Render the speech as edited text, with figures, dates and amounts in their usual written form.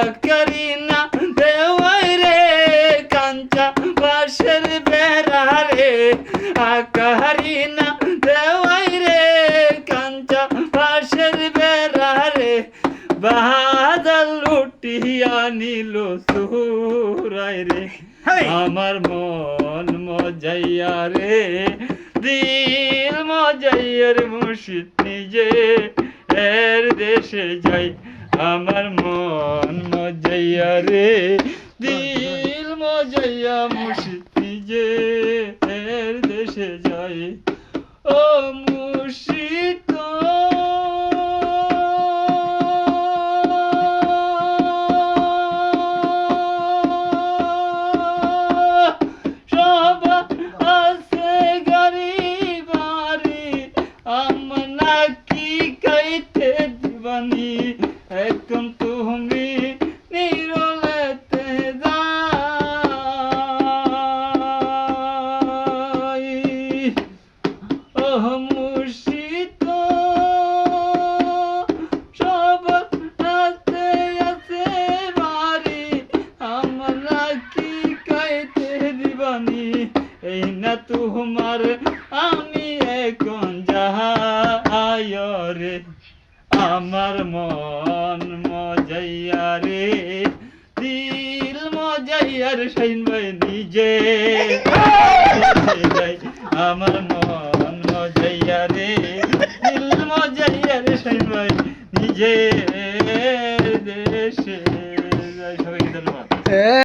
আকারিনা দেওয়াই রে কাঞ্চা বাঁশের বেড়া রে আকারিনা দেওয়াই রে কাঞ্চা বাঁশের বেড়া রে বাদল লুটিয়া নিল সুরাই রে আমার মন মজাইয়া রে দিল মজাইয়া রে মুর্শিদ নিজে এর দেশে যাই আমার মন মজাইয়া রে দিল মজাইয়া মুর্শিদ নিজে এর দেশে যাই ও মুর্শিদ এখন তুমি নিরলেতে যাই ও মুর্শিদ সব আছে আছে বাড়ি আমরা কি কাইতে দিবানি এই না তোমার আমি এখন যাই রে আমার মন মজাইয়া রে দিল মজাইয়া রে শাইন ভাই নিজে যাই আমার মন মজাইয়া রে দিল মজাইয়া রে শাইন ভাই নিজে দেশে যাই সবাইকে ধন্যবাদ।